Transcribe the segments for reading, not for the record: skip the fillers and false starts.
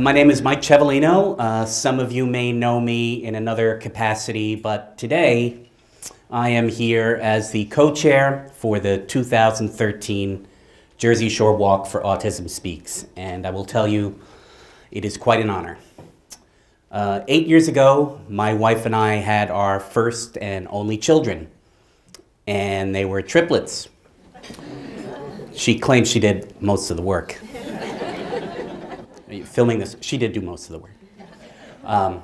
My name is Mike Ciavolino. Some of you may know me in another capacity, but today I am here as the co-chair for the 2013 Jersey Shore Walk for Autism Speaks, and I will tell you, it is quite an honor. 8 years ago, my wife and I had our first and only children, and they were triplets. She claims she did most of the work. Filming this, she did do most of the work.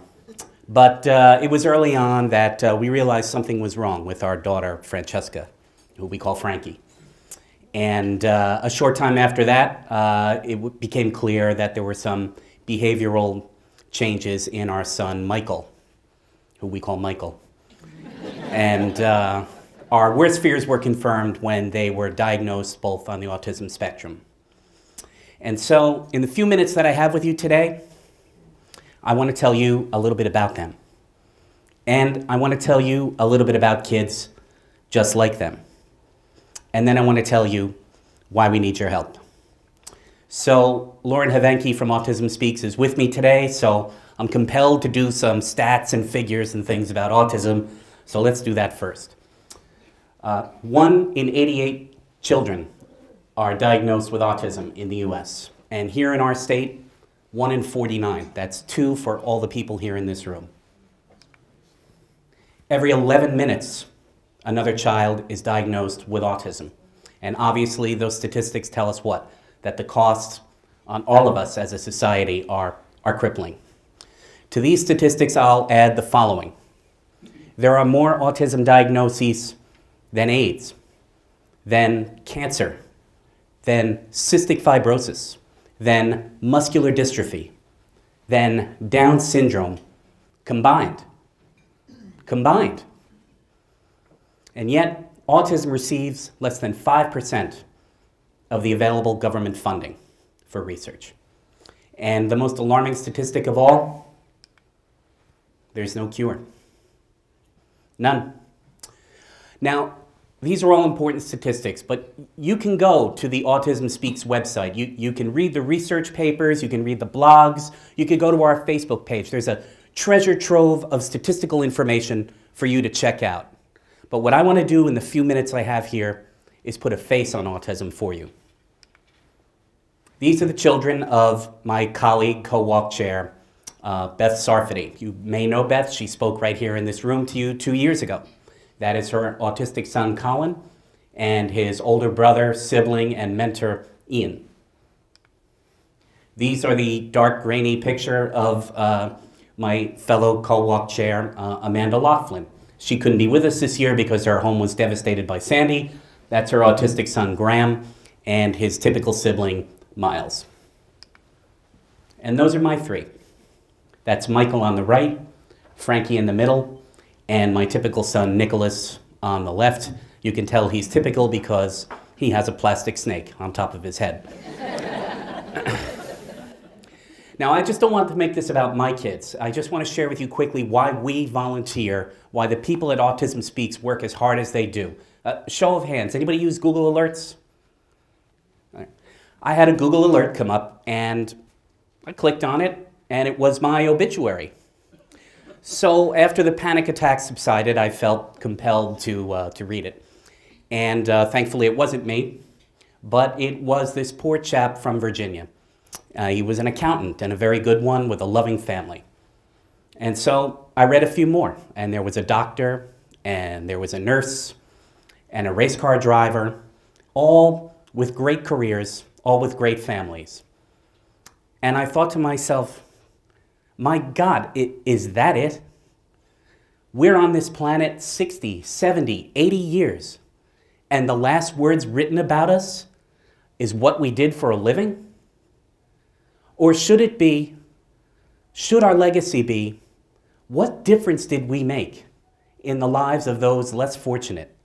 But it was early on that we realized something was wrong with our daughter, Francesca, who we call Frankie. And a short time after that, it became clear that there were some behavioral changes in our son, Michael, who we call Michael. And our worst fears were confirmed when they were diagnosed both on the autism spectrum. And so, in the few minutes that I have with you today, I want to tell you a little bit about them. And I want to tell you a little bit about kids just like them. And then I want to tell you why we need your help. So, Lauren Havenke from Autism Speaks is with me today, so I'm compelled to do some stats and figures and things about autism, so let's do that first. 1 in 88 children are diagnosed with autism in the US. And here in our state, 1 in 49. That's 2 for all the people here in this room. Every 11 minutes, another child is diagnosed with autism. And obviously, those statistics tell us what? That the costs on all of us as a society are crippling. To these statistics, I'll add the following. There are more autism diagnoses than AIDS, than cancer, than cystic fibrosis, than muscular dystrophy, than Down syndrome combined. Combined. And yet, autism receives less than 5% of the available government funding for research. And the most alarming statistic of all, there's no cure. None. Now, these are all important statistics, but you can go to the Autism Speaks website. You can read the research papers, you can read the blogs, you can go to our Facebook page. There's a treasure trove of statistical information for you to check out. But what I want to do in the few minutes I have here is put a face on autism for you. These are the children of my colleague, co-walk chair, Beth Sarfati. You may know Beth. She spoke right here in this room to you 2 years ago. That is her autistic son, Colin, and his older brother, sibling, and mentor, Ian. These are the dark, grainy picture of my fellow co-walk chair, Amanda Laughlin. She couldn't be with us this year because her home was devastated by Sandy. That's her autistic son, Graham, and his typical sibling, Miles. And those are my 3. That's Michael on the right, Frankie in the middle, and my typical son, Nicholas, on the left. You can tell he's typical because he has a plastic snake on top of his head. Now, I just don't want to make this about my kids. I just want to share with you quickly why we volunteer, why the people at Autism Speaks work as hard as they do. Show of hands. Anybody use Google Alerts? Right. I had a Google alert come up, and I clicked on it, and it was my obituary. So after the panic attack subsided, I felt compelled to read it. And thankfully it wasn't me, but it was this poor chap from Virginia. He was an accountant and a very good one with a loving family. And so I read a few more, and there was a doctor, and there was a nurse, and a race car driver, all with great careers, all with great families. And I thought to myself, my God, is that it? We're on this planet 60, 70, 80 years, and the last words written about us is what we did for a living? Or should it be, should our legacy be, what difference did we make in the lives of those less fortunate?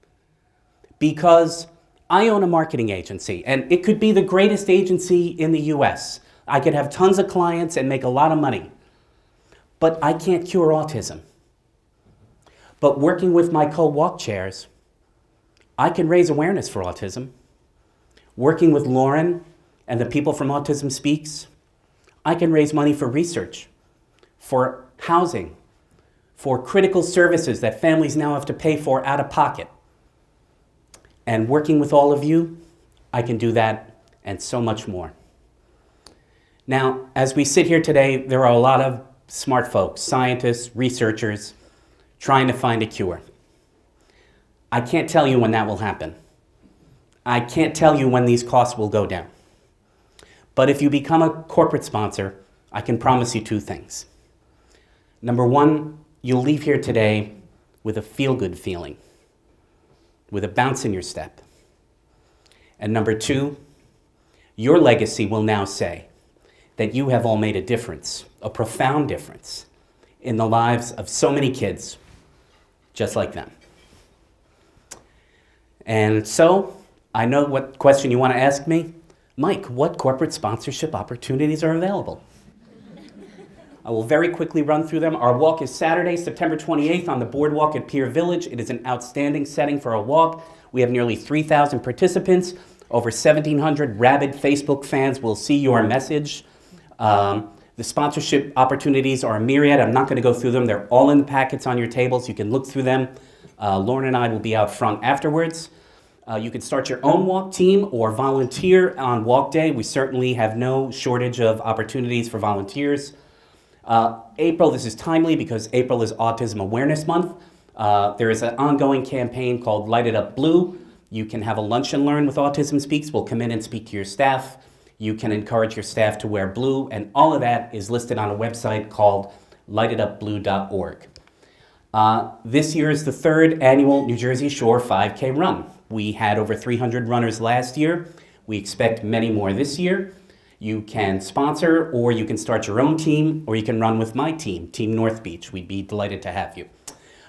Because I own a marketing agency, and it could be the greatest agency in the US. I could have tons of clients and make a lot of money. But I can't cure autism. But working with my co-walk chairs, I can raise awareness for autism. Working with Lauren and the people from Autism Speaks, I can raise money for research, for housing, for critical services that families now have to pay for out of pocket. And working with all of you, I can do that and so much more. Now, as we sit here today, there are a lot of smart folks, scientists, researchers, trying to find a cure. I can't tell you when that will happen. I can't tell you when these costs will go down. But if you become a corporate sponsor, I can promise you two things. Number one, you'll leave here today with a feel-good feeling, with a bounce in your step. And number two, your legacy will now say that you have all made a difference, a profound difference, in the lives of so many kids just like them. And so, I know what question you want to ask me. Mike, what corporate sponsorship opportunities are available? I will very quickly run through them. Our walk is Saturday, September 28th on the boardwalk at Pier Village. It is an outstanding setting for a walk. We have nearly 3,000 participants. Over 1,700 rabid Facebook fans will see your message. The sponsorship opportunities are a myriad. I'm not going to go through them. They're all in the packets on your tables. You can look through them. Lauren and I will be out front afterwards. You can start your own walk team or volunteer on walk day. We certainly have no shortage of opportunities for volunteers. April, this is timely because April is Autism Awareness Month. There is an ongoing campaign called Light It Up Blue. You can have a lunch and learn with Autism Speaks. We'll come in and speak to your staff. You can encourage your staff to wear blue, and all of that is listed on a website called lightitupblue.org. This year is the third annual New Jersey Shore 5K run. We had over 300 runners last year. We expect many more this year. You can sponsor, or you can start your own team, or you can run with my team, Team North Beach. We'd be delighted to have you.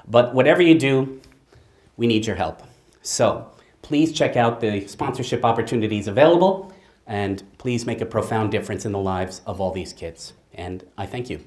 But whatever you do, we need your help. So please check out the sponsorship opportunities available, and please make a profound difference in the lives of all these kids. And I thank you.